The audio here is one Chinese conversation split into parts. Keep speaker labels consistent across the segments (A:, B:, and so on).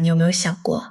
A: 你有没有想过，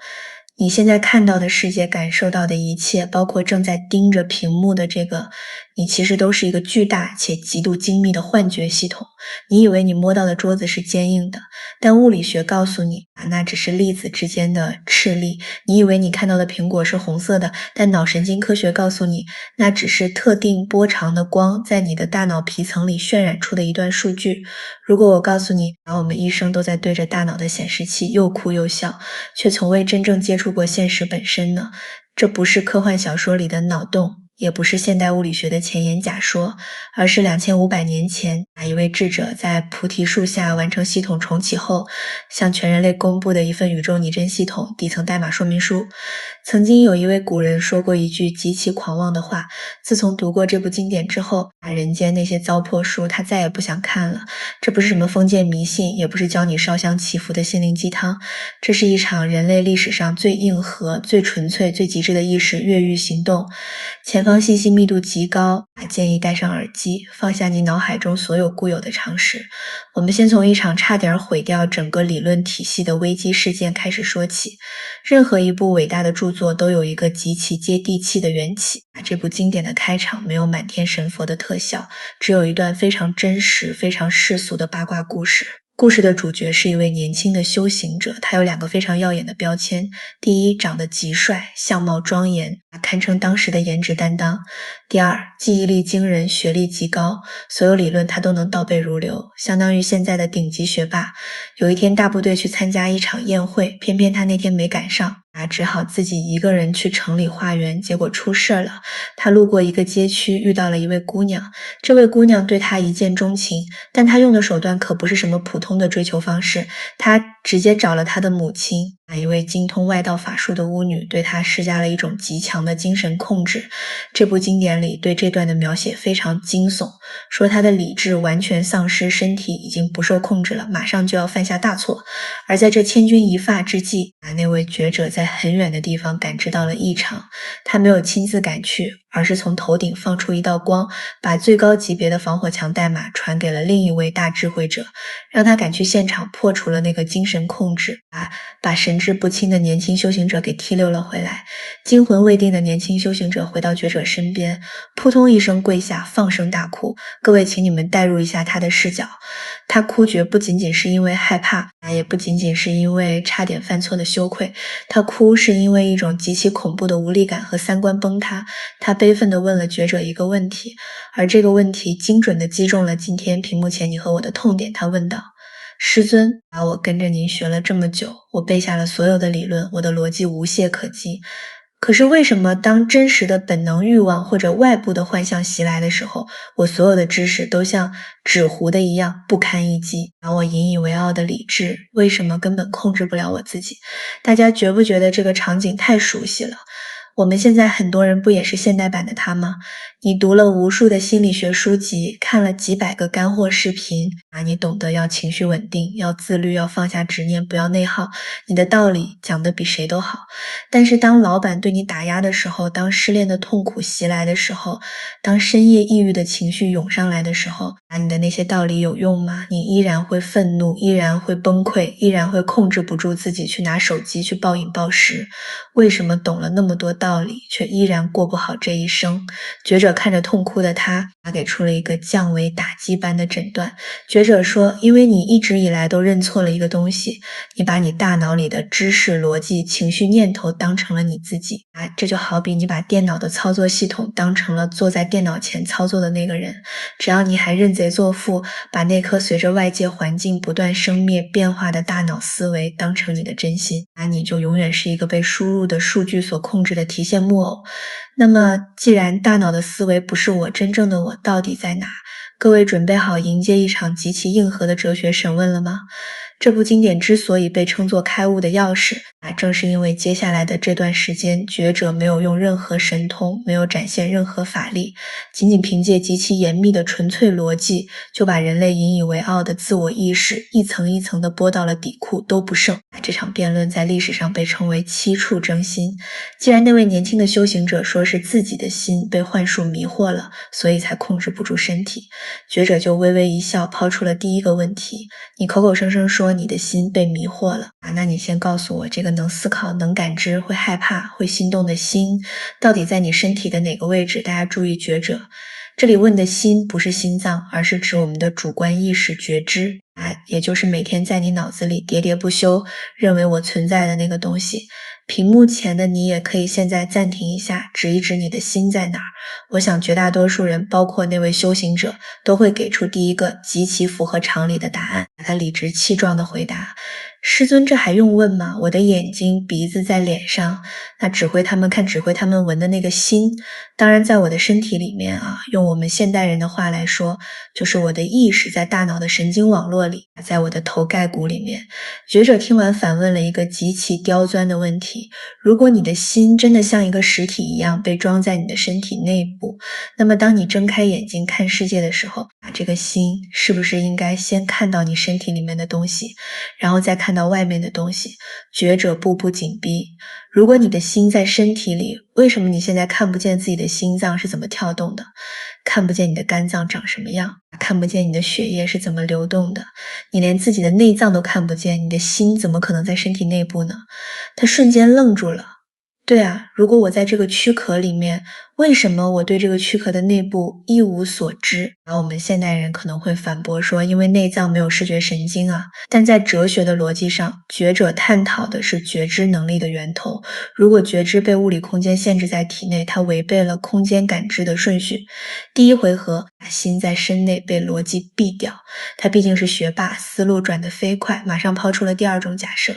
A: 你现在看到的世界、感受到的一切，包括正在盯着屏幕的这个，你其实都是一个巨大且极度精密的幻觉系统。你以为你摸到的桌子是坚硬的，但物理学告诉你，那只是粒子之间的斥力。你以为你看到的苹果是红色的，但脑神经科学告诉你，那只是特定波长的光在你的大脑皮层里渲染出的一段数据。如果我告诉你，我们一生都在对着大脑的显示器又哭又笑，却从未真正接触过现实本身呢？这不是科幻小说里的脑洞，也不是现代物理学的前沿假说，而是2500年前一位智者在菩提树下完成系统重启后，向全人类公布的一份宇宙拟真系统底层代码说明书。曾经有一位古人说过一句极其狂妄的话，自从读过这部经典之后，人间那些糟粕书他再也不想看了。这不是什么封建迷信，也不是教你烧香祈福的心灵鸡汤，这是一场人类历史上最硬核、最纯粹、最极致的意识越狱行动。前方信息密度极高，建议戴上耳机，放下你脑海中所有固有的常识。我们先从一场差点毁掉整个理论体系的危机事件开始说起。任何一部伟大的著作都有一个极其接地气的缘起。这部经典的开场没有满天神佛的特效，只有一段非常真实、非常世俗的八卦故事。故事的主角是一位年轻的修行者，他有2个非常耀眼的标签。第一，长得极帅，相貌庄严，堪称当时的颜值担当。第二，记忆力惊人，学历极高，所有理论他都能倒背如流，相当于现在的顶级学霸。有一天大部队去参加一场宴会，偏偏他那天没赶上，只好自己一个人去城里化缘，结果出事了。他路过一个街区，遇到了一位姑娘，这位姑娘对他一见钟情，但他用的手段可不是什么普通的追求方式，他直接找了他的母亲，一位精通外道法术的巫女，对他施加了一种极强的精神控制。这部经典里对这段的描写非常惊悚，说他的理智完全丧失，身体已经不受控制了，马上就要犯下大错。而在这千钧一发之际，那位觉者在很远的地方感知到了异常，他没有亲自赶去，而是从头顶放出一道光，把最高级别的防火墙代码传给了另一位大智慧者，让他赶去现场破除了那个精神控制，把神志不清的年轻修行者给提溜了回来。惊魂未定的年轻修行者回到觉者身边，扑通一声跪下，放声大哭。各位请你们代入一下他的视角，他哭绝不仅仅是因为害怕，也不仅仅是因为差点犯错的羞愧，他哭是因为一种极其恐怖的无力感和三观崩塌。他悲愤地问了觉者一个问题，而这个问题精准地击中了今天屏幕前你和我的痛点。他问道：师尊，我跟着您学了这么久，我背下了所有的理论，我的逻辑无懈可击，可是为什么当真实的本能欲望或者外部的幻象袭来的时候，我所有的知识都像纸糊的一样不堪一击，而我引以为傲的理智为什么根本控制不了我自己？大家觉不觉得这个场景太熟悉了？我们现在很多人不也是现代版的他吗？你读了无数的心理学书籍，看了几百个干货视频，你懂得要情绪稳定，要自律，要放下执念，不要内耗，你的道理讲得比谁都好。但是当老板对你打压的时候，当失恋的痛苦袭来的时候，当深夜抑郁的情绪涌上来的时候，你的那些道理有用吗？你依然会愤怒，依然会崩溃，依然会控制不住自己去拿手机去暴饮暴食。为什么懂了那么多道理，却依然过不好这一生？觉者看着痛哭的他给出了一个降维打击般的诊断。觉者说，因为你一直以来都认错了一个东西，你把你大脑里的知识、逻辑、情绪、念头当成了你自己。这就好比你把电脑的操作系统当成了坐在电脑前操作的那个人，只要你还认贼作父，把那颗随着外界环境不断生灭变化的大脑思维当成你的真心，你就永远是一个被输入的数据所控制的提线木偶。那么既然大脑的思维不是我，真正的我到底在哪？各位准备好迎接一场极其硬核的哲学审问了吗？这部经典之所以被称作开悟的钥匙，正是因为接下来的这段时间，觉者没有用任何神通，没有展现任何法力，仅仅凭借极其严密的纯粹逻辑，就把人类引以为傲的自我意识一层一层地剥到了底裤都不剩。这场辩论在历史上被称为七处争心。既然那位年轻的修行者说是自己的心被幻术迷惑了，所以才控制不住身体，觉者就微微一笑，抛出了第一个问题：你口口声声说说你的心被迷惑了啊？那你先告诉我，这个能思考、能感知、会害怕、会心动的心，到底在你身体的哪个位置？大家注意觉者，这里问的心不是心脏，而是指我们的主观意识觉知啊，也就是每天在你脑子里喋喋不休认为我存在的那个东西。屏幕前的你也可以现在暂停一下，指一指你的心在哪儿。我想绝大多数人，包括那位修行者，都会给出第一个极其符合常理的答案。他理直气壮地回答：师尊，这还用问吗？我的眼睛、鼻子在脸上，那指挥他们看、指挥他们闻的那个心，当然在我的身体里面啊。用我们现代人的话来说，就是我的意识在大脑的神经网络里，在我的头盖骨里面。觉者听完反问了一个极其刁钻的问题：如果你的心真的像一个实体一样被装在你的身体内部，那么当你睁开眼睛看世界的时候，这个心是不是应该先看到你身体里面的东西，然后再看到外面的东西？觉者步步紧逼。如果你的心在身体里，为什么你现在看不见自己的心脏是怎么跳动的？看不见你的肝脏长什么样？看不见你的血液是怎么流动的？你连自己的内脏都看不见，你的心怎么可能在身体内部呢？他瞬间愣住了。对啊，如果我在这个躯壳里面，为什么我对这个躯壳的内部一无所知？然后我们现代人可能会反驳说，因为内脏没有视觉神经啊。但在哲学的逻辑上，觉者探讨的是觉知能力的源头。如果觉知被物理空间限制在体内，它违背了空间感知的顺序。第一回合，心在身内被逻辑毙掉。他毕竟是学霸，思路转得飞快，马上抛出了第二种假设：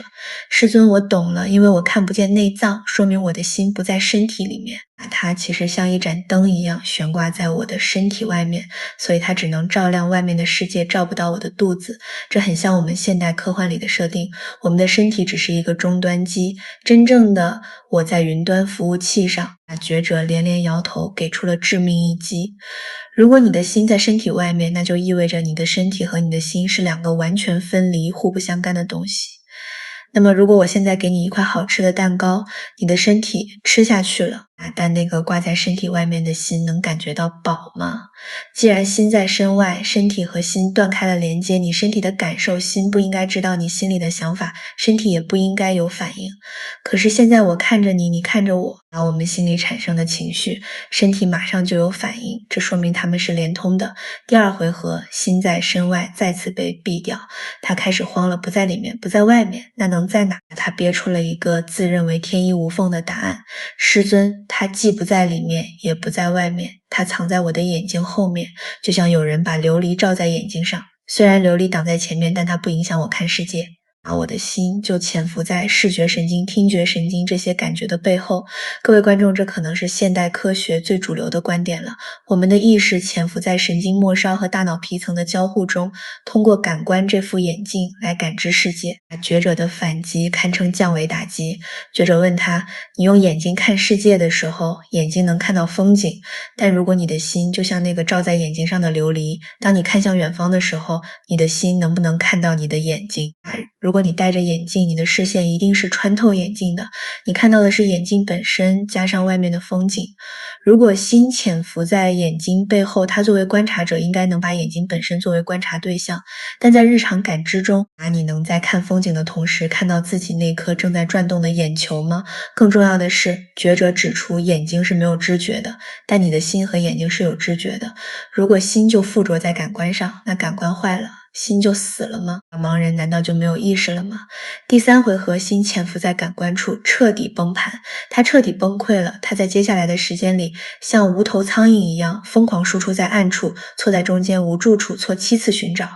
A: 师尊，我懂了，因为我看不见内脏，说明我的心不在身体里面。它其实像一盏灯一样悬挂在我的身体外面，所以它只能照亮外面的世界，照不到我的肚子。这很像我们现代科幻里的设定，我们的身体只是一个终端机，真正的我在云端服务器上。觉者连连摇头，给出了致命一击。如果你的心在身体外面，那就意味着你的身体和你的心是两个完全分离、互不相干的东西。那么如果我现在给你一块好吃的蛋糕，你的身体吃下去了，但那个挂在身体外面的心能感觉到饱吗？既然心在身外，身体和心断开了连接，你身体的感受，心不应该知道你心里的想法，身体也不应该有反应。可是现在我看着你，你看着我，然后我们心里产生的情绪，身体马上就有反应，这说明他们是连通的。第二回合，心在身外再次被毙掉，他开始慌了，不在里面，不在外面，那能在哪？他憋出了一个自认为天衣无缝的答案：师尊，他既不在里面，也不在外面，他藏在我的眼睛后面，就像有人把琉璃罩在眼睛上，虽然琉璃挡在前面，但它不影响我看世界。我的心就潜伏在视觉神经、听觉神经这些感觉的背后。各位观众，这可能是现代科学最主流的观点了。我们的意识潜伏在神经末梢和大脑皮层的交互中，通过感官这副眼镜来感知世界。觉者的反击堪称降维打击。觉者问他，你用眼睛看世界的时候，眼睛能看到风景，但如果你的心就像那个照在眼睛上的琉璃，当你看向远方的时候，你的心能不能看到你的眼睛？如果你戴着眼镜，你的视线一定是穿透眼镜的，你看到的是眼镜本身加上外面的风景。如果心潜伏在眼睛背后，它作为观察者应该能把眼睛本身作为观察对象，但在日常感知中，你能在看风景的同时看到自己那颗正在转动的眼球吗？更重要的是，觉者指出眼睛是没有知觉的，但你的心和眼睛是有知觉的。如果心就附着在感官上，那感官坏了，心就死了吗？盲人难道就没有意识了吗？第三回合，心潜伏在感官处，彻底崩盘，他彻底崩溃了。他在接下来的时间里，像无头苍蝇一样疯狂输出在暗处，错在中间无助处，错7次寻找。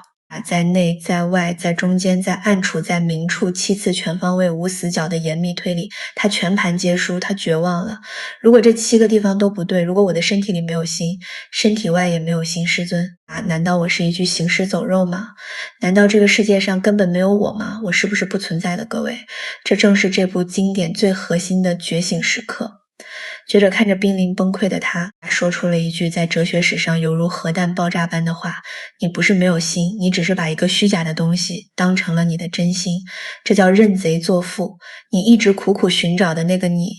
A: 在内，在外，在中间，在暗处，在明处，7次全方位无死角的严密推理，他全盘皆输，他绝望了。如果这7个地方都不对，如果我的身体里没有心，身体外也没有心，师尊难道我是一具行尸走肉吗？难道这个世界上根本没有我吗？我是不是不存在的？各位，这正是这部经典最核心的觉醒时刻。觉者看着濒临崩溃的他，说出了一句在哲学史上犹如核弹爆炸般的话：你不是没有心，你只是把一个虚假的东西当成了你的真心，这叫认贼作父。你一直苦苦寻找的那个你，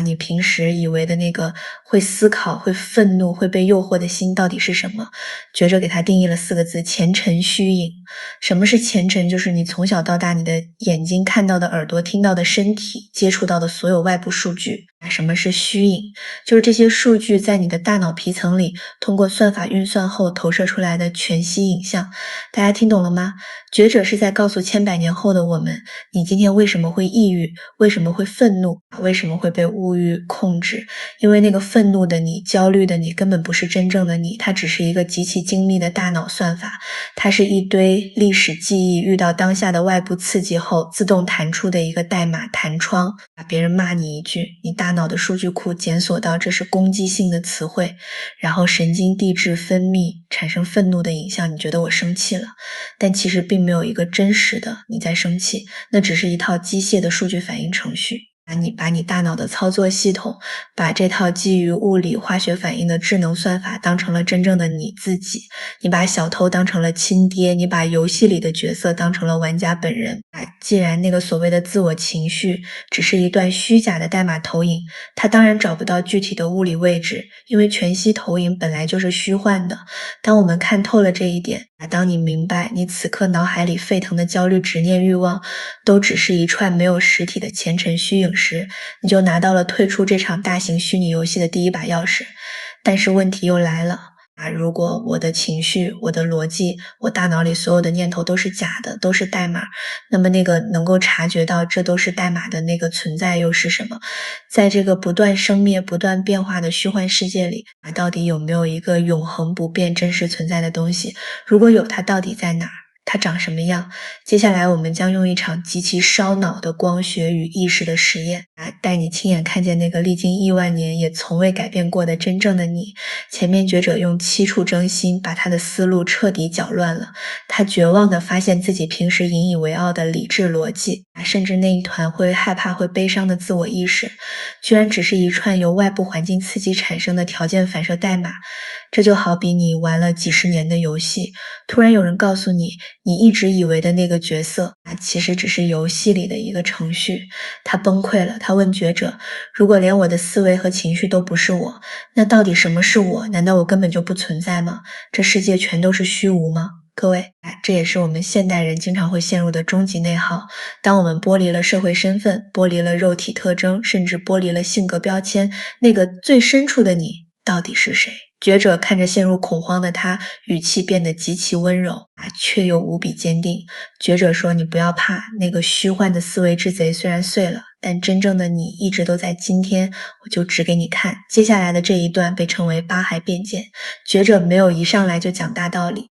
A: 你平时以为的那个会思考、会愤怒、会被诱惑的心到底是什么？觉者给他定义了4个字：前尘虚影。什么是前尘？就是你从小到大你的眼睛看到的、耳朵听到的、身体接触到的所有外部数据。什么是虚影？就是这些数据在你的大脑皮层里通过算法运算后投射出来的全息影像。大家听懂了吗？觉者是在告诉千百年后的我们，你今天为什么会抑郁，为什么会愤怒，为什么会被物欲控制？因为那个愤怒的你、焦虑的你根本不是真正的你，它只是一个极其精密的大脑算法，它是一堆历史记忆遇到当下的外部刺激后自动弹出的一个代码弹窗。别人骂你一句，你大脑的数据库检索到这是攻击性的词汇，然后神经递质分泌产生愤怒的影像，你觉得我生气了，但其实并没有一个真实的你在生气，那只是一套机械的数据反应程序。把你大脑的操作系统，把这套基于物理化学反应的智能算法当成了真正的你自己，你把小偷当成了亲爹，你把游戏里的角色当成了玩家本人。既然那个所谓的自我情绪只是一段虚假的代码投影，它当然找不到具体的物理位置，因为全息投影本来就是虚幻的。当我们看透了这一点，当你明白你此刻脑海里沸腾的焦虑、执念、欲望都只是一串没有实体的前尘虚影时，你就拿到了退出这场大型虚拟游戏的第一把钥匙。但是问题又来了，如果我的情绪、我的逻辑、我大脑里所有的念头都是假的，都是代码，那么那个能够察觉到这都是代码的那个存在又是什么？在这个不断生灭、不断变化的虚幻世界里，到底有没有一个永恒不变、真实存在的东西？如果有，它到底在哪儿？它长什么样？接下来我们将用一场极其烧脑的光学与意识的实验，带你亲眼看见那个历经亿万年也从未改变过的真正的你。前面觉者用7处征心把他的思路彻底搅乱了，他绝望地发现自己平时引以为傲的理智逻辑，甚至那一团会害怕会悲伤的自我意识，居然只是一串由外部环境刺激产生的条件反射代码。这就好比你玩了几十年的游戏，突然有人告诉你，你一直以为的那个角色，其实只是游戏里的一个程序。他崩溃了，他问觉者，如果连我的思维和情绪都不是我，那到底什么是我？难道我根本就不存在吗？这世界全都是虚无吗？各位，这也是我们现代人经常会陷入的终极内耗。当我们剥离了社会身份，剥离了肉体特征，甚至剥离了性格标签，那个最深处的你到底是谁？觉者看着陷入恐慌的他，语气变得极其温柔，却又无比坚定。觉者说，你不要怕，那个虚幻的思维之贼虽然碎了，但真正的你一直都在今天，我就指给你看。接下来的这一段被称为八骸变见。觉者没有一上来就讲大道理，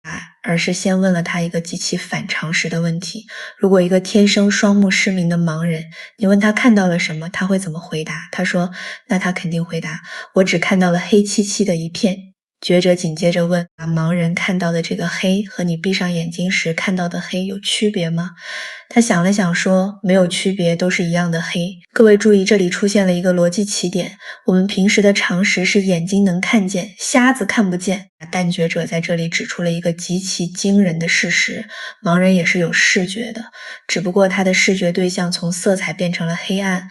A: 而是先问了他一个极其反常识的问题。如果一个天生双目失明的盲人，你问他看到了什么，他会怎么回答？他说，那他肯定回答，我只看到了黑漆漆的一片。觉者紧接着问，盲人看到的这个黑和你闭上眼睛时看到的黑有区别吗？他想了想说，没有区别，都是一样的黑。各位注意，这里出现了一个逻辑起点。我们平时的常识是眼睛能看见，瞎子看不见。但觉者在这里指出了一个极其惊人的事实，盲人也是有视觉的，只不过他的视觉对象从色彩变成了黑暗。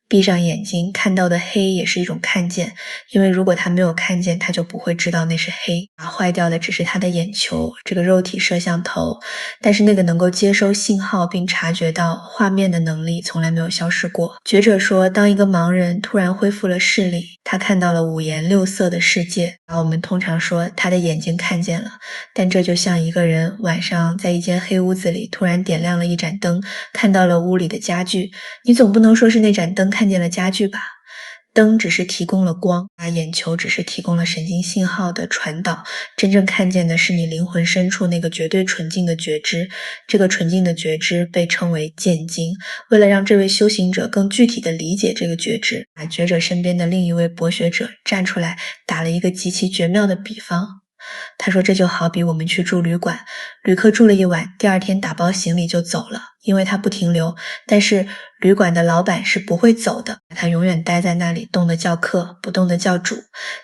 A: 闭上眼睛看到的黑也是一种看见，因为如果他没有看见，他就不会知道那是黑。坏掉的只是他的眼球，这个肉体摄像头，但是那个能够接收信号并察觉到画面的能力从来没有消失过。觉者说，当一个盲人突然恢复了视力，他看到了五颜六色的世界，我们通常说他的眼睛看见了，但这就像一个人晚上在一间黑屋子里突然点亮了一盏灯，看到了屋里的家具，你总不能说是那盏灯看见了家具吧？灯只是提供了光，眼球只是提供了神经信号的传导，真正看见的是你灵魂深处那个绝对纯净的觉知。这个纯净的觉知被称为见精。为了让这位修行者更具体地理解这个觉知，觉者身边的另一位博学者站出来打了一个极其绝妙的比方。他说这就好比我们去住旅馆，旅客住了一晚，第二天打包行李就走了，因为他不停留，但是旅馆的老板是不会走的，他永远待在那里，动的叫客，不动的叫主。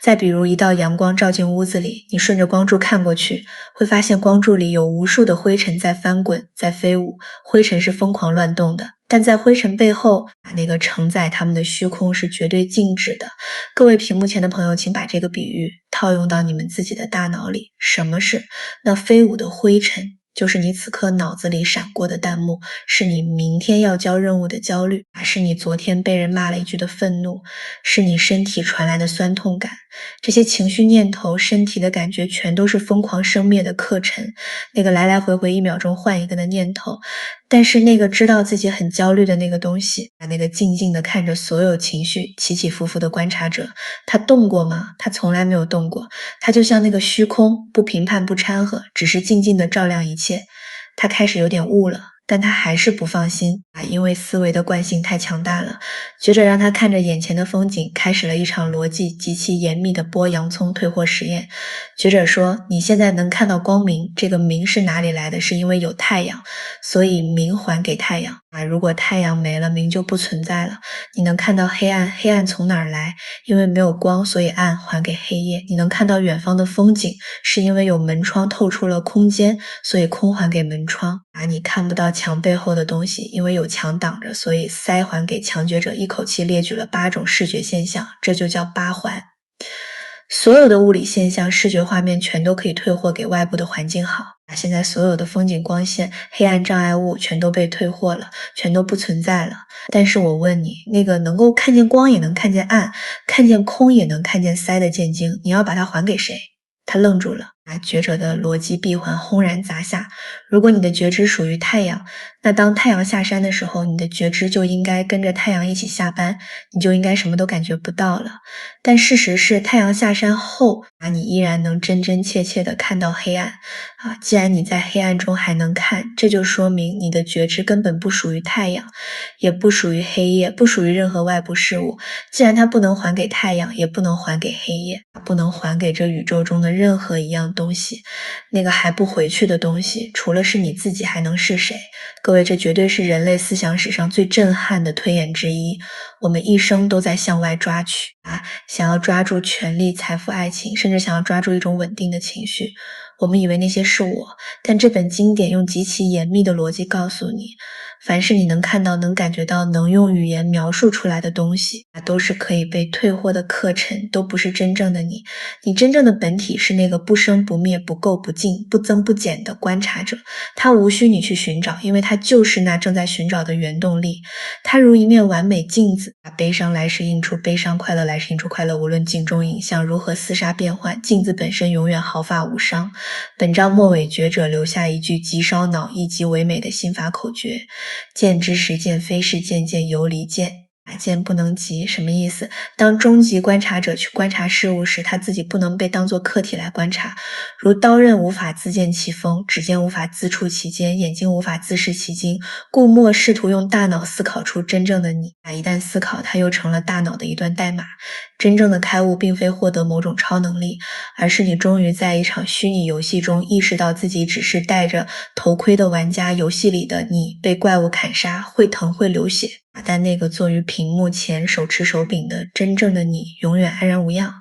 A: 再比如一道阳光照进屋子里，你顺着光柱看过去，会发现光柱里有无数的灰尘在翻滚，在飞舞，灰尘是疯狂乱动的，但在灰尘背后，那个承载它们的虚空是绝对静止的。各位屏幕前的朋友，请把这个比喻套用到你们自己的大脑里。什么是那飞舞的灰尘？就是你此刻脑子里闪过的弹幕，是你明天要交任务的焦虑，是你昨天被人骂了一句的愤怒，是你身体传来的酸痛感。这些情绪念头，身体的感觉全都是疯狂生灭的课程，那个来来回回1秒钟换一个的念头。但是那个知道自己很焦虑的那个东西，那个静静地看着所有情绪起起伏伏的观察者，他动过吗？他从来没有动过，他就像那个虚空，不评判不掺和，只是静静地照亮一切。他开始有点悟了，但他还是不放心因为思维的惯性太强大了。觉者让他看着眼前的风景，开始了一场逻辑极其严密的剥洋葱退货实验。觉者说，你现在能看到光明，这个明是哪里来的？是因为有太阳，所以明还给太阳如果太阳没了，明就不存在了。你能看到黑暗，黑暗从哪儿来？因为没有光，所以暗还给黑夜。你能看到远方的风景，是因为有门窗透出了空间，所以空还给门窗你看不到墙背后的东西，因为有墙挡着，所以塞还给强觉者。一口气列举了8种视觉现象，这就叫八还。所有的物理现象、视觉画面全都可以退货给外部的环境好现在所有的风景光线、黑暗障碍物全都被退货了，全都不存在了。但是我问你，那个能够看见光也能看见暗，看见空也能看见塞的剑精，你要把它还给谁？他愣住了觉者的逻辑闭环轰然砸下。如果你的觉知属于太阳，那当太阳下山的时候，你的觉知就应该跟着太阳一起下班，你就应该什么都感觉不到了。但事实是，太阳下山后你依然能真真切切地看到黑暗既然你在黑暗中还能看，这就说明你的觉知根本不属于太阳，也不属于黑夜，不属于任何外部事物。既然它不能还给太阳，也不能还给黑夜，不能还给这宇宙中的任何一样东西，那个还不回去的东西，除了是你自己还能是谁？各位，这绝对是人类思想史上最震撼的推演之一。我们一生都在向外抓取想要抓住权力、财富、爱情，甚至想要抓住一种稳定的情绪。我们以为那些是我，但这本经典用极其严密的逻辑告诉你，凡是你能看到、能感觉到、能用语言描述出来的东西都是可以被退货的课程，都不是真正的你。你真正的本体是那个不生不灭、不垢不净、不增不减的观察者，它无需你去寻找，因为它就是那正在寻找的原动力。它如一面完美镜子，悲伤来时映出悲伤，快乐来时映出快乐，无论镜中影像如何厮杀变换，镜子本身永远毫发无伤。本章末尾，觉者留下一句极烧脑亦极唯美的心法口诀：见之时见非是见，见犹离见。见不能及，什么意思？当终极观察者去观察事物时，他自己不能被当作客体来观察，如刀刃无法自见其锋，指尖无法自触其尖，眼睛无法自视其精，故莫试图用大脑思考出真正的你一旦思考，它又成了大脑的一段代码。真正的开悟并非获得某种超能力，而是你终于在一场虚拟游戏中意识到自己只是戴着头盔的玩家，游戏里的你被怪物砍杀，会疼会流血，但那个坐于屏幕前手持手柄的真正的你永远安然无恙。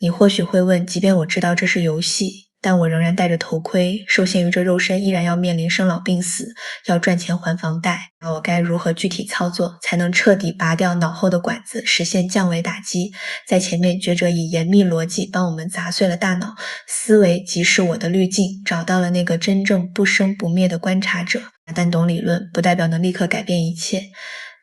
A: 你或许会问，即便我知道这是游戏，但我仍然戴着头盔，受限于这肉身，依然要面临生老病死，要赚钱还房贷。那我该如何具体操作，才能彻底拔掉脑后的管子，实现降维打击？在前面，觉者以严密逻辑帮我们砸碎了大脑，思维即是我的滤镜，找到了那个真正不生不灭的观察者。但懂理论不代表能立刻改变一切。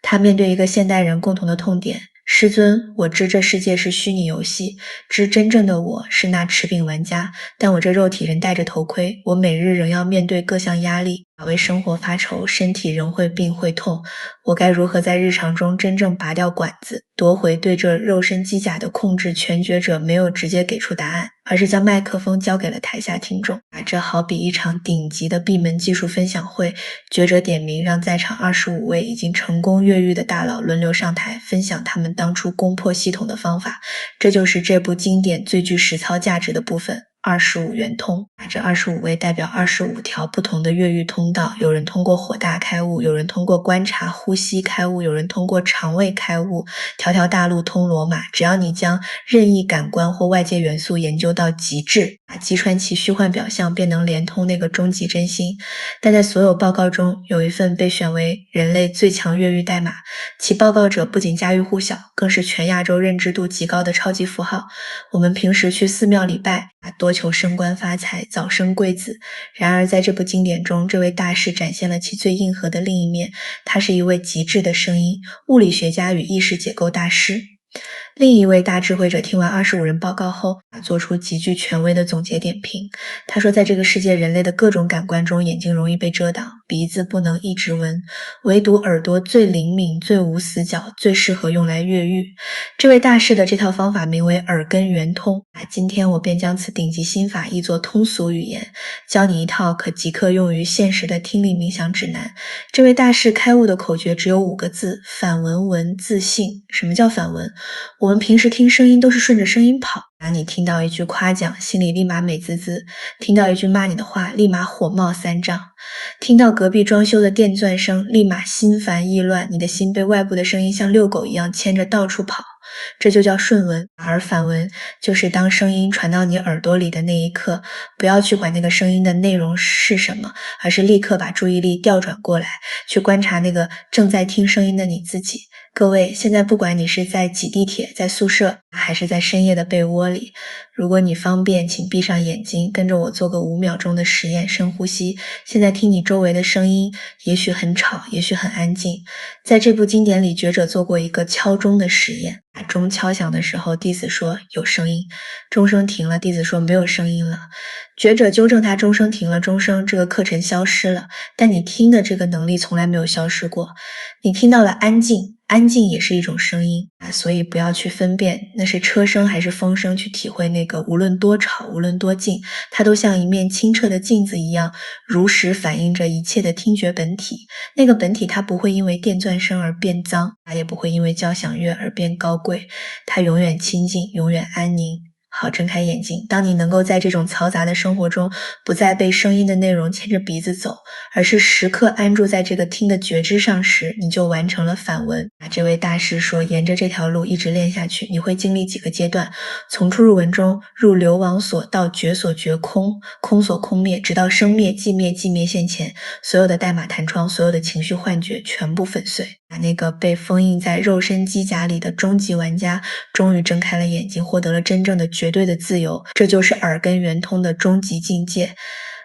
A: 他面对一个现代人共同的痛点，师尊，我知这世界是虚拟游戏，知真正的我是那持柄玩家，但我这肉体仍戴着头盔，我每日仍要面对各项压力，为生活发愁，身体仍会病会痛，我该如何在日常中真正拔掉管子，夺回对这肉身机甲的控制？全觉者没有直接给出答案，而是将麦克风交给了台下听众。这好比一场顶级的闭门技术分享会，觉者点名让在场25位已经成功越狱的大佬轮流上台，分享他们当初攻破系统的方法。这就是这部经典最具实操价值的部分。25圆通，这25位代表25条不同的越狱通道，有人通过火大开悟，有人通过观察呼吸开悟，有人通过肠胃开悟，条条大路通罗马。只要你将任意感官或外界元素研究到极致，击穿其虚幻表象，便能连通那个终极真心。但在所有报告中，有一份被选为人类最强越狱代码，其报告者不仅家喻户晓，更是全亚洲认知度极高的超级符号。我们平时去寺庙礼拜，多求升官发财，早生贵子。然而在这部经典中，这位大师展现了其最硬核的另一面，他是一位极致的声音，物理学家与意识解构大师。另一位大智慧者听完25人报告后，做出极具权威的总结点评。他说，在这个世界人类的各种感官中，眼睛容易被遮挡，鼻子不能一直闻，唯独耳朵最灵敏，最无死角，最适合用来越狱。这位大师的这套方法名为耳根圆通。今天我便将此顶级心法译作通俗语言，教你一套可即刻用于现实的听力冥想指南。这位大师开悟的口诀只有5个字：反闻闻自信。什么叫反闻？我们平时听声音都是顺着声音跑，你听到一句夸奖，心里立马美滋滋；听到一句骂你的话，立马火冒3丈；听到隔壁装修的电钻声，立马心烦意乱，你的心被外部的声音像遛狗一样牵着到处跑。这就叫顺闻。而反闻就是当声音传到你耳朵里的那一刻，不要去管那个声音的内容是什么，而是立刻把注意力调转过来，去观察那个正在听声音的你自己。各位，现在不管你是在挤地铁、在宿舍，还是在深夜的被窝里，如果你方便，请闭上眼睛，跟着我做个5秒钟的实验，深呼吸。现在听你周围的声音，也许很吵，也许很安静。在这部经典里，觉者做过一个敲钟的实验。钟敲响的时候，弟子说有声音；钟声停了，弟子说没有声音了。觉者纠正他，钟声停了，钟声这个课程消失了，但你听的这个能力从来没有消失过。你听到了安静，安静也是一种声音，所以不要去分辨那是车声还是风声，去体会那个无论多吵，无论多静，它都像一面清澈的镜子一样，如实反映着一切的听觉本体。那个本体它不会因为电钻声而变脏，它也不会因为交响乐而变高贵，它永远清静，永远安宁。好，睁开眼睛。当你能够在这种嘈杂的生活中，不再被声音的内容牵着鼻子走，而是时刻安住在这个听的觉知上时，你就完成了反闻。这位大师说，沿着这条路一直练下去，你会经历几个阶段，从初入文中入流亡所到觉所觉空，空所空灭，直到生灭寂灭寂灭现前，所有的代码弹窗，所有的情绪幻觉全部粉碎。那个被封印在肉身机甲里的终极玩家终于睁开了眼睛，获得了真正的绝对的自由，这就是耳根圆通的终极境界。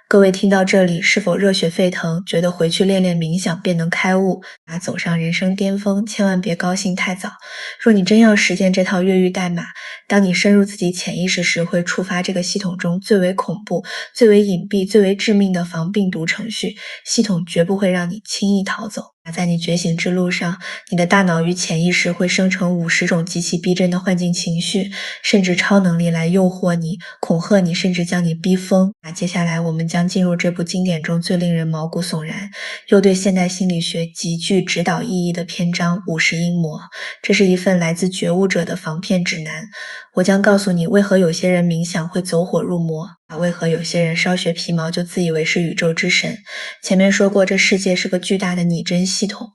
A: 各位听到这里，是否热血沸腾，觉得回去练练冥想便能开悟，走上人生巅峰？千万别高兴太早。若你真要实践这套越狱代码，当你深入自己潜意识时，会触发这个系统中最为恐怖、最为隐蔽、最为致命的防病毒程序，系统绝不会让你轻易逃走。在你觉醒之路上，你的大脑与潜意识会生成50种极其逼真的幻境情绪，甚至超能力来诱惑你、恐吓你，甚至将你逼疯。接下来我们将进入这部经典中最令人毛骨悚然，又对现代心理学极具指导意义的篇章50阴魔。这是一份来自觉悟者的防骗指南。我将告诉你，为何有些人冥想会走火入魔，为何有些人稍学皮毛就自以为是宇宙之神。前面说过，这世界是个巨大的拟真系统，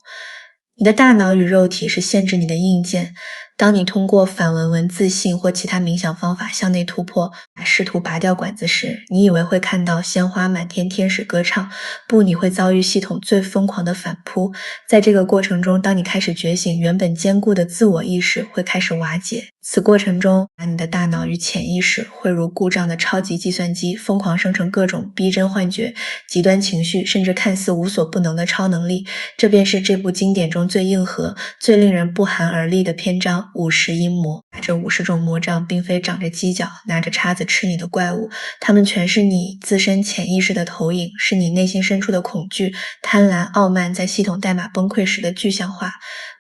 A: 你的大脑与肉体是限制你的硬件。当你通过反闻闻自信或其他冥想方法向内突破，试图拔掉管子时，你以为会看到鲜花满天，天使歌唱，不，你会遭遇系统最疯狂的反扑。在这个过程中，当你开始觉醒，原本坚固的自我意识会开始瓦解。此过程中，你的大脑与潜意识会如故障的超级计算机，疯狂生成各种逼真幻觉、极端情绪，甚至看似无所不能的超能力。这便是这部经典中最硬核、最令人不寒而栗的篇章50阴魔。这50种魔障并非长着犄角、拿着叉子吃你的怪物，它们全是你自身潜意识的投影，是你内心深处的恐惧、贪婪、傲慢在系统代码崩溃时的具象化。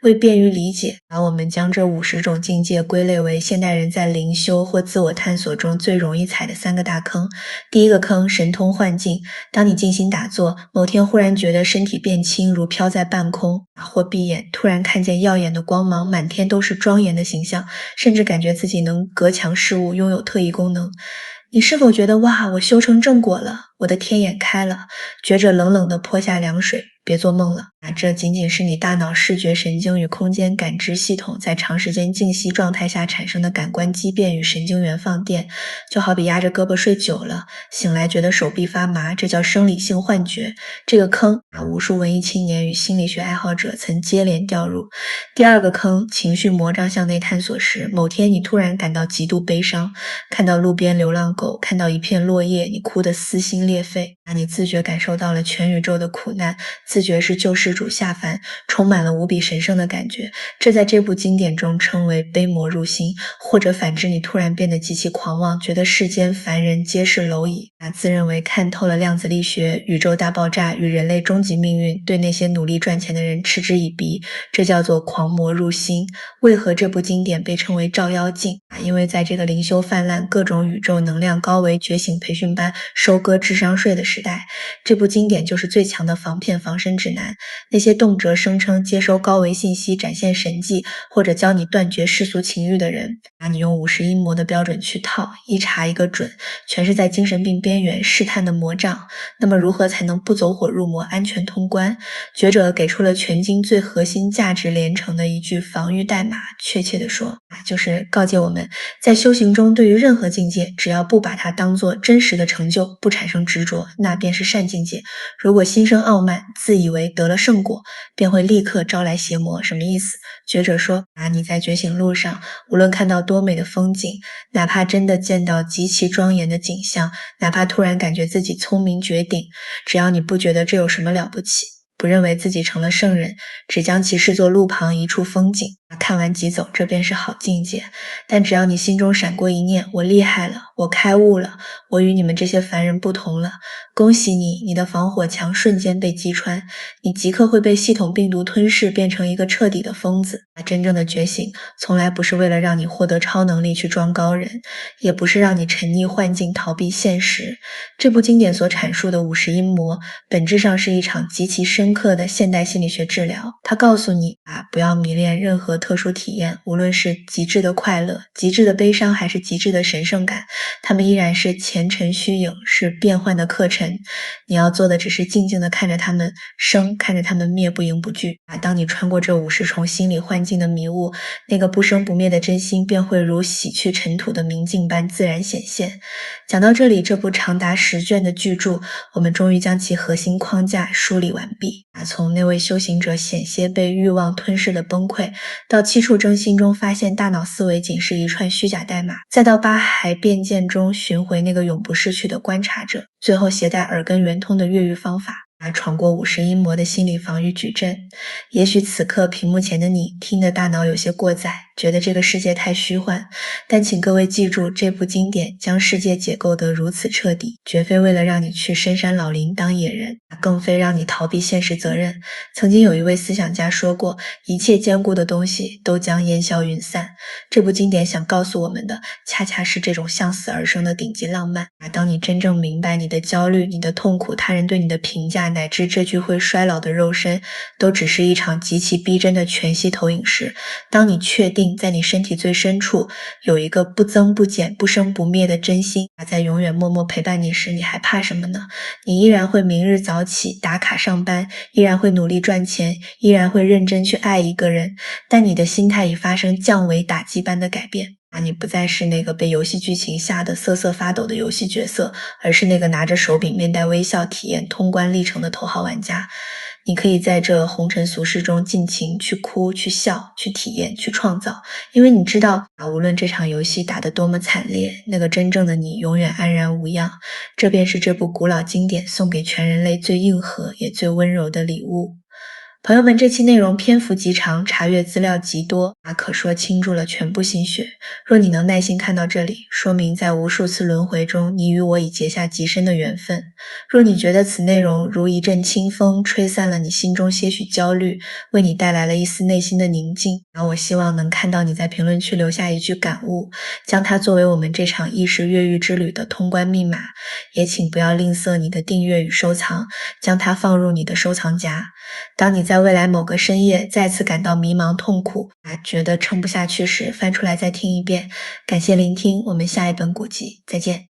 A: 为便于理解，我们将这50种境界归类为现代人在灵修或自我探索中最容易踩的3个大坑。第一个坑，神通幻境。当你静心打坐，某天忽然觉得身体变轻，如飘在半空，或闭眼突然看见耀眼的光芒，满天都是庄严的形象，甚至感觉自己能隔墙视物，拥有特异功能。你是否觉得哇，我修成正果了，我的天眼开了？觉着冷冷地泼下凉水，别做梦了。这仅仅是你大脑视觉神经与空间感知系统在长时间静息状态下产生的感官畸变与神经元放电，就好比压着胳膊睡久了，醒来觉得手臂发麻，这叫生理性幻觉。这个坑无数文艺青年与心理学爱好者曾接连掉入。第二个坑，情绪魔障向内探索时，某天你突然感到极度悲伤，看到路边流浪狗，看到一片落叶，你哭得撕心裂肺。你自觉感受到了全宇宙的苦难，自觉是救世主下凡，充满了无比神圣的感觉。这在这部经典中称为悲魔入心，或者反之，你突然变得极其狂妄，觉得世间凡人皆是蝼蚁，自认为看透了量子力学、宇宙大爆炸与人类终极命运，对那些努力赚钱的人嗤之以鼻，这叫做狂魔入心。为何这部经典被称为照妖镜？因为在这个灵修泛滥、各种宇宙能量高维觉醒培训班收割智商税的时代，这部经典就是最强的防骗防身指南。那些动辄声称接收高维信息、展现神迹，或者教你断绝世俗情欲的人，拿你用50阴魔的标准去套，一查一个准，全是在精神病边缘试探的魔障。那么如何才能不走火入魔、安全通关？觉者给出了全经最核心价值连城的一句防御代码，确切地说，就是告诫我们，在修行中对于任何境界，只要不把它当作真实的成就，不产生执着，那便是善境界。如果心生傲慢，自以为得了圣果，便会立刻招来邪魔。什么意思？觉者说，你在觉醒路上，无论看到多美的风景，哪怕真的见到极其庄严的景象，哪怕突然感觉自己聪明绝顶，只要你不觉得这有什么了不起，不认为自己成了圣人，只将其视作路旁一处风景，看完即走，这便是好境界。但只要你心中闪过一念，我厉害了，我开悟了，我与你们这些凡人不同了，恭喜你，你的防火墙瞬间被击穿，你即刻会被系统病毒吞噬，变成一个彻底的疯子。真正的觉醒从来不是为了让你获得超能力去装高人，也不是让你沉溺幻境逃避现实。这部经典所阐述的50阴魔本质上是一场极其深刻的现代心理学治疗。它告诉你不要迷恋任何特殊体验，无论是极致的快乐、极致的悲伤还是极致的神圣感，它们依然是前尘虚影，是变幻的课程。你要做的只是静静地看着它们生，看着它们灭，不迎不惧。当你穿过这50重心理幻境的迷雾，那个不生不灭的真心便会如洗去尘土的明镜般自然显现。讲到这里，这部长达10卷的巨著，我们终于将其核心框架梳理完毕。从那位修行者险些被欲望吞噬的崩溃，到七处征心中发现大脑思维仅是一串虚假代码，再到八海变见中寻回那个永不逝去的观察者，最后携带耳根圆通的越狱方法，闯过50阴魔的心理防御矩阵。也许此刻屏幕前的你听得大脑有些过载，觉得这个世界太虚幻，但请各位记住，这部经典将世界解构得如此彻底，绝非为了让你去深山老林当野人，更非让你逃避现实责任。曾经有一位思想家说过，一切坚固的东西都将烟消云散。这部经典想告诉我们的，恰恰是这种向死而生的顶级浪漫。当你真正明白你的焦虑、你的痛苦、他人对你的评价，乃至这具会衰老的肉身，都只是一场极其逼真的全息投影时，当你确定在你身体最深处有一个不增不减、不生不灭的真心，在永远默默陪伴你时，你还怕什么呢？你依然会明日早起打卡上班，依然会努力赚钱，依然会认真去爱一个人，但你的心态已发生降维打击般的改变。你不再是那个被游戏剧情吓得瑟瑟发抖的游戏角色，而是那个拿着手柄面带微笑体验通关历程的头号玩家。你可以在这红尘俗世中尽情去哭、去笑、去体验、去创造，因为你知道无论这场游戏打得多么惨烈，那个真正的你永远安然无恙。这便是这部古老经典送给全人类最硬核也最温柔的礼物。朋友们，这期内容篇幅极长，查阅资料极多，可说倾注了全部心血。若你能耐心看到这里，说明在无数次轮回中，你与我已结下极深的缘分。若你觉得此内容如一阵清风，吹散了你心中些许焦虑，为你带来了一丝内心的宁静，我希望能看到你在评论区留下一句感悟，将它作为我们这场意识越狱之旅的通关密码。也请不要吝啬你的订阅与收藏，将它放入你的收藏夹。当你在未来某个深夜再次感到迷茫痛苦，觉得撑不下去时，翻出来再听一遍。感谢聆听，我们下一本古籍再见。